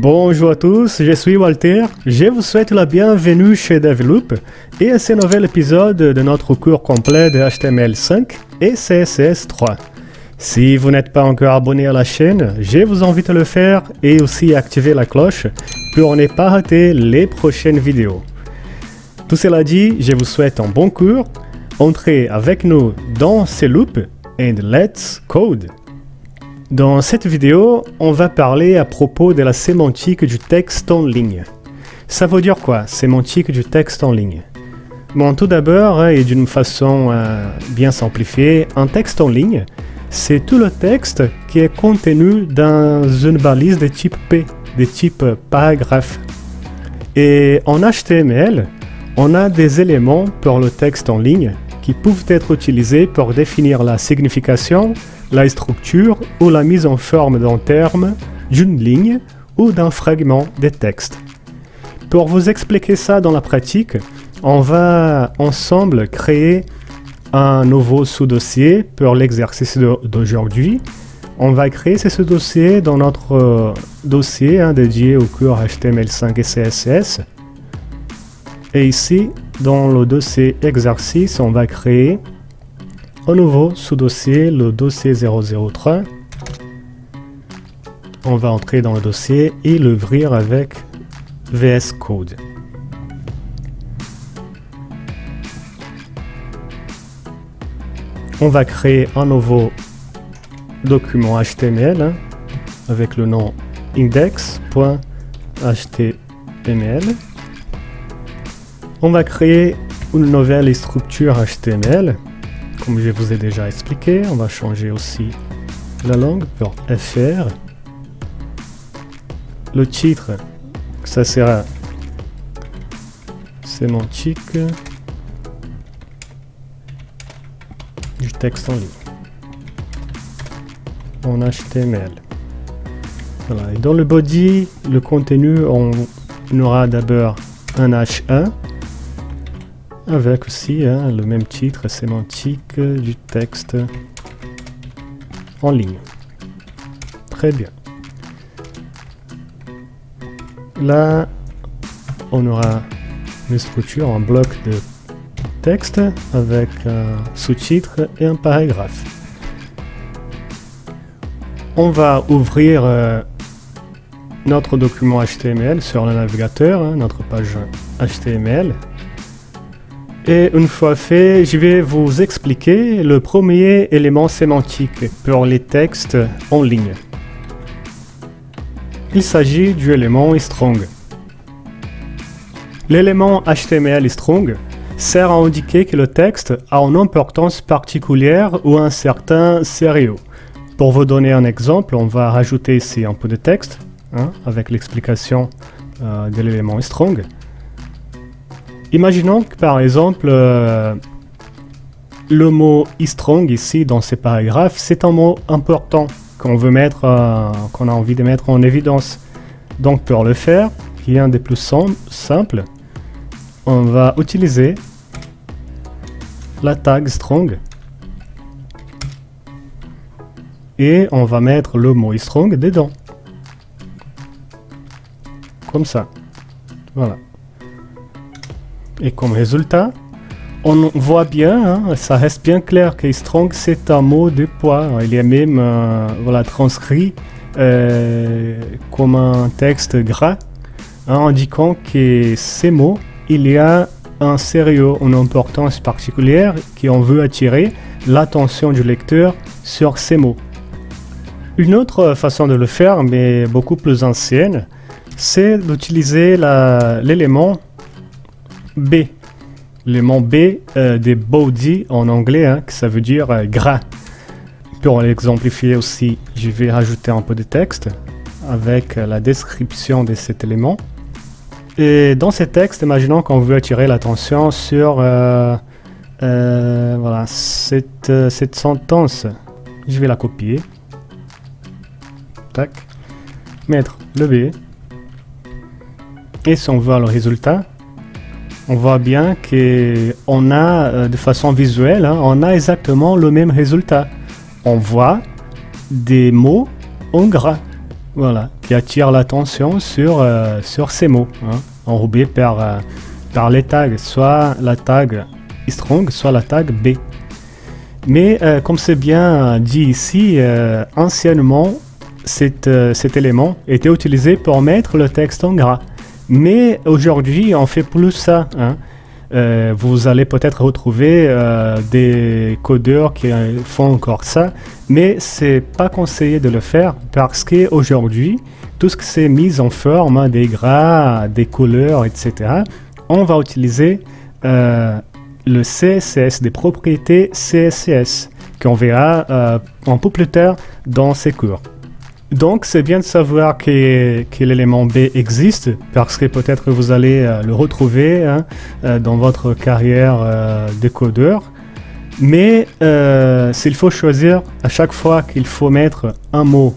Bonjour à tous, je suis Walter, je vous souhaite la bienvenue chez Develoop et à ce nouvel épisode de notre cours complet de HTML5 et CSS3. Si vous n'êtes pas encore abonné à la chaîne, je vous invite à le faire et aussi à activer la cloche pour ne pas rater les prochaines vidéos. Tout cela dit, je vous souhaite un bon cours, entrez avec nous dans ce loop and let's code. Dans cette vidéo, on va parler à propos de la sémantique du texte en ligne. Ça veut dire quoi, sémantique du texte en ligne? Bon, tout d'abord, et d'une façon bien simplifiée, un texte en ligne, c'est tout le texte qui est contenu dans une balise de type P, de type paragraphe. Et en HTML, on a des éléments pour le texte en ligne qui peuvent être utilisés pour définir la signification, la structure ou la mise en forme d'un terme, d'une ligne ou d'un fragment de texte. Pour vous expliquer ça dans la pratique, on va ensemble créer un nouveau sous-dossier pour l'exercice d'aujourd'hui. On va créer ce sous-dossier dans notre dossier dédié au cours HTML5 et CSS. Et ici, dans le dossier exercice, on va créer un nouveau sous-dossier, le dossier 003. On va entrer dans le dossier et l'ouvrir avec VS Code. On va créer un nouveau document HTML avec le nom index.html. On va créer une nouvelle structure HTML. Comme je vous ai déjà expliqué, on va changer aussi la langue pour FR. Le titre, ça sera sémantique du texte en ligne en HTML. Voilà. Et dans le body, le contenu, on aura d'abord un H1 avec aussi le même titre sémantique du texte en ligne. Très bien. Là, on aura une structure en bloc de texte avec un sous-titre et un paragraphe. On va ouvrir notre document HTML sur le navigateur, notre page HTML. Et une fois fait, je vais vous expliquer le premier élément sémantique pour les textes en ligne. Il s'agit du élément strong. L'élément HTML strong sert à indiquer que le texte a une importance particulière ou un certain sérieux. Pour vous donner un exemple, on va rajouter ici un peu de texte avec l'explication de l'élément strong. Imaginons que par exemple, le mot strong ici dans ces paragraphes, c'est un mot important qu'on veut mettre, qu'on a envie de mettre en évidence. Donc pour le faire, rien de plus simple, on va utiliser la tag strong et on va mettre le mot strong dedans. Comme ça. Voilà. Et comme résultat, on voit bien, ça reste bien clair que strong c'est un mot de poids. Il est même voilà, transcrit comme un texte gras, indiquant que ces mots, il y a un sérieux, une importance particulière, qu'on veut attirer l'attention du lecteur sur ces mots. Une autre façon de le faire, mais beaucoup plus ancienne, c'est d'utiliser l'élément B. L'élément B des body en anglais, que ça veut dire gras. Pour l'exemplifier aussi, je vais rajouter un peu de texte avec la description de cet élément. Et dans ce texte, imaginons qu'on veut attirer l'attention sur voilà, cette sentence. Je vais la copier. Tac. Mettre le B. Et si on voit le résultat, on voit bien qu'on a, de façon visuelle, on a exactement le même résultat. On voit des mots en gras. Voilà, qui attire l'attention sur ces mots, hein, enrobés par les tags, soit la tag strong, soit la tag B. Mais comme c'est bien dit ici, anciennement, cet élément était utilisé pour mettre le texte en gras. Mais aujourd'hui, on fait plus ça, hein. Vous allez peut-être retrouver des codeurs qui font encore ça, mais c'est pas conseillé de le faire parce qu'aujourd'hui, tout ce qui s'est mis en forme, hein, des gras, des couleurs, etc., on va utiliser le CSS, des propriétés CSS, qu'on verra un peu plus tard dans ces cours. Donc c'est bien de savoir que l'élément B existe, parce que peut-être que vous allez le retrouver, hein, dans votre carrière de codeur. Mais s'il faut choisir à chaque fois qu'il faut mettre un mot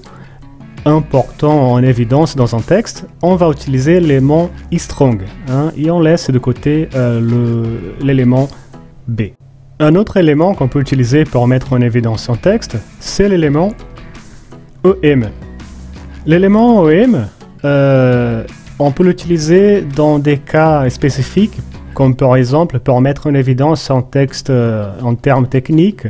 important en évidence dans un texte, on va utiliser l'élément strong, hein, et on laisse de côté l'élément B. Un autre élément qu'on peut utiliser pour mettre en évidence un texte, c'est l'élément EM. L'élément EM, on peut l'utiliser dans des cas spécifiques, comme par exemple pour mettre en évidence un texte en termes techniques,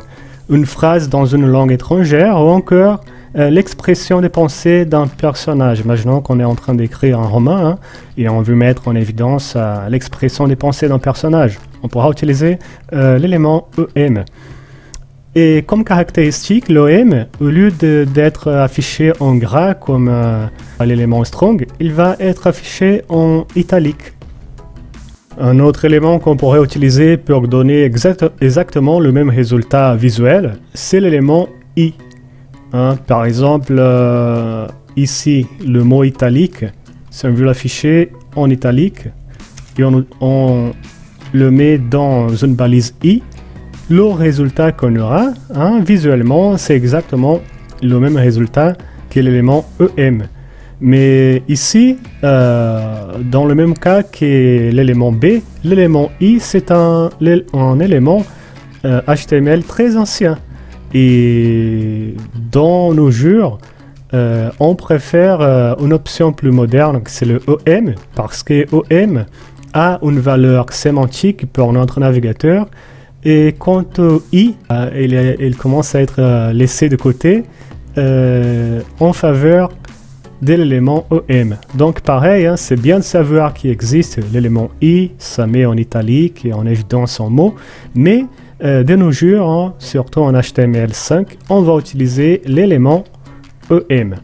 une phrase dans une langue étrangère, ou encore l'expression des pensées d'un personnage. Imaginons qu'on est en train d'écrire un roman, hein, et on veut mettre en évidence l'expression des pensées d'un personnage. On pourra utiliser l'élément EM. Et comme caractéristique, l'EM, au lieu d'être affiché en gras comme l'élément strong, il va être affiché en italique. Un autre élément qu'on pourrait utiliser pour donner exactement le même résultat visuel, c'est l'élément I. Hein, par exemple, ici, le mot italique, si on veut l'afficher en italique, et on le met dans une balise I, le résultat qu'on aura, hein, visuellement, c'est exactement le même résultat que l'élément EM. Mais ici, dans le même cas que l'élément B, l'élément I, c'est un élément HTML très ancien. Et dans nos jours, on préfère une option plus moderne, c'est le EM, parce que EM a une valeur sémantique pour notre navigateur. Et quant au I, il commence à être laissé de côté en faveur de l'élément EM. Donc pareil, hein, c'est bien de savoir qu'il existe l'élément I, ça met en italique et en évidence en mots, mais de nos jours, hein, surtout en HTML5, on va utiliser l'élément EM.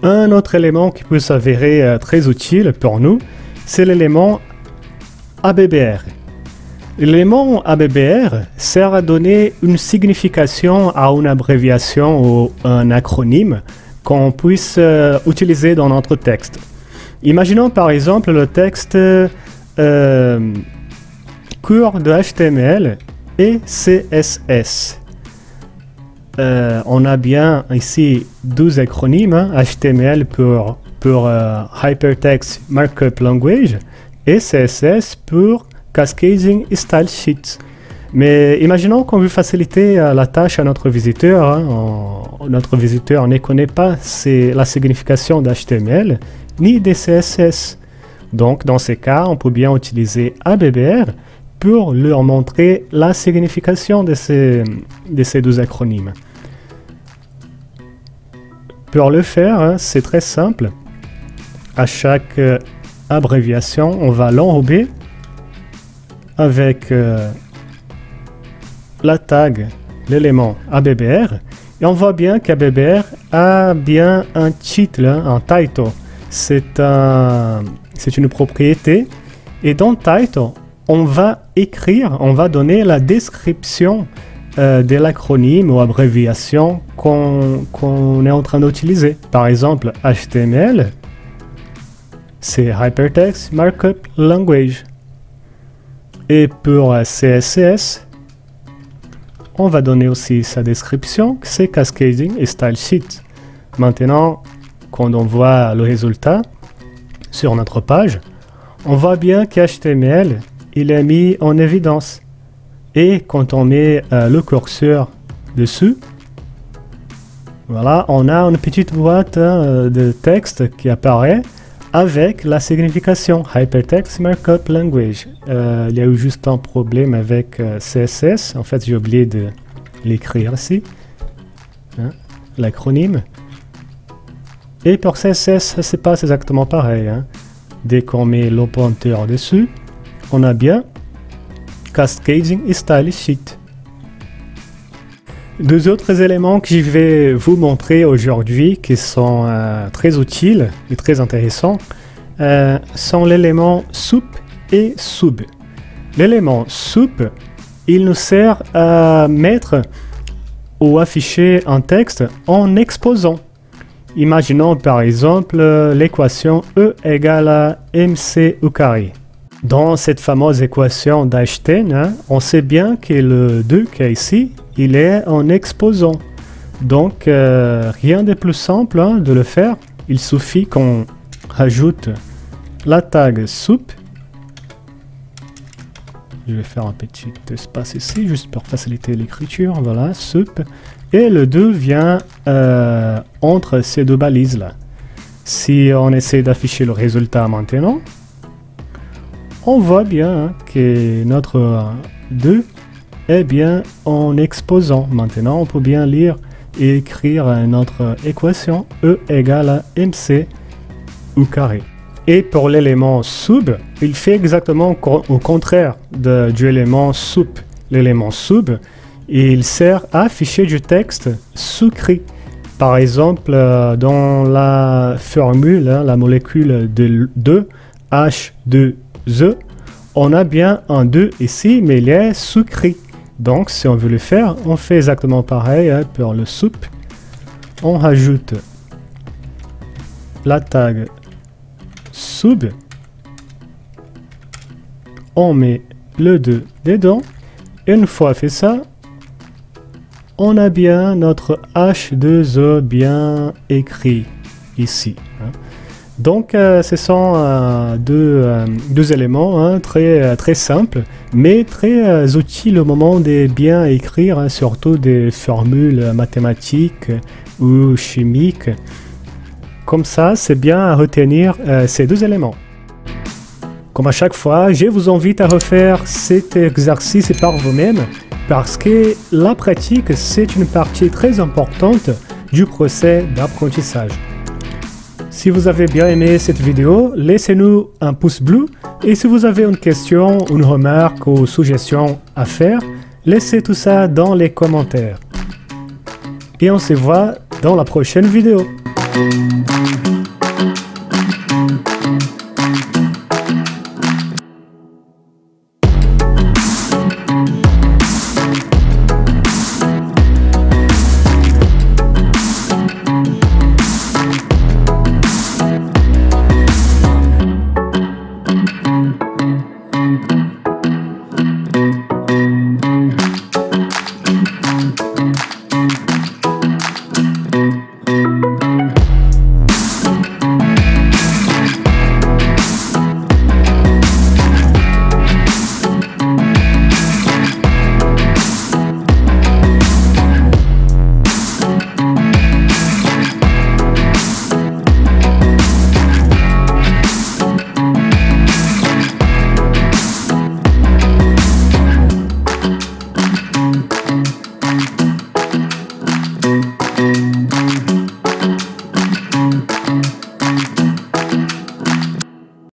Un autre élément qui peut s'avérer très utile pour nous, c'est l'élément ABBR. L'élément ABBR sert à donner une signification à une abréviation ou un acronyme qu'on puisse utiliser dans notre texte. Imaginons par exemple le texte cours de HTML et CSS. On a bien ici deux acronymes, hein, HTML pour Hypertext Markup Language et CSS pour Cascading Style Sheet. Mais imaginons qu'on veut faciliter la tâche à notre visiteur, hein, notre visiteur ne connaît pas la signification d'HTML ni des CSS. Donc dans ces cas, on peut bien utiliser ABBR pour leur montrer la signification de ces deux acronymes. Pour le faire, hein, c'est très simple. À chaque abréviation, on va l'enrober avec la tag, l'élément ABBR, et on voit bien qu'ABBR a bien un titre, un title. C'est une propriété, et dans title, on va écrire, on va donner la description de l'acronyme ou abréviation qu'on est en train d'utiliser. Par exemple, HTML, c'est Hypertext Markup Language. Et pour CSS, on va donner aussi sa description, c'est Cascading et Style Sheet. Maintenant, quand on voit le résultat sur notre page, on voit bien qu'HTML, il est mis en évidence. Et quand on met le curseur dessus, Voilà, on a une petite boîte de texte qui apparaît avec la signification Hypertext Markup Language. Il y a eu juste un problème avec CSS. En fait, j'ai oublié de l'écrire ici, hein, l'acronyme. Et pour CSS, ça se passe exactement pareil, hein. Dès qu'on met le pointeur dessus, on a bien Cascading et Stylish Sheet. Deux autres éléments que je vais vous montrer aujourd'hui qui sont très utiles et très intéressants sont l'élément sup et sub. L'élément sup, il nous sert à mettre ou afficher un texte en exposant. Imaginons par exemple l'équation E égale à MC au carré. Dans cette fameuse équation d'Einstein, hein, on sait bien que le 2 qui est ici, il est en exposant. Donc, rien de plus simple hein, de le faire. Il suffit qu'on rajoute la tag sup. Je vais faire un petit espace ici, juste pour faciliter l'écriture. Voilà, sup. Et le 2 vient entre ces deux balises-là. Si on essaie d'afficher le résultat maintenant, on voit bien hein, que notre 2 est bien en exposant. Maintenant, on peut bien lire et écrire notre équation E égale à MC au carré. Et pour l'élément sub, il fait exactement au contraire du élément sup. L'élément sub, il sert à afficher du texte sous-crit. Par exemple, dans la formule, hein, la molécule de 2, H2E, on a bien un 2 ici, mais il est sous-crit. Donc, si on veut le faire, on fait exactement pareil hein, pour le sup. On rajoute la tag sub. On met le 2 dedans. Et une fois fait ça, on a bien notre H2E bien écrit ici. Hein. Donc, ce sont deux éléments hein, très simples, mais très utiles au moment de bien écrire, hein, surtout des formules mathématiques ou chimiques. Comme ça, c'est bien à retenir ces deux éléments. Comme à chaque fois, je vous invite à refaire cet exercice par vous-même, parce que la pratique, c'est une partie très importante du procès d'apprentissage. Si vous avez bien aimé cette vidéo, laissez-nous un pouce bleu et si vous avez une question, une remarque ou suggestion à faire, laissez tout ça dans les commentaires. Et on se voit dans la prochaine vidéo.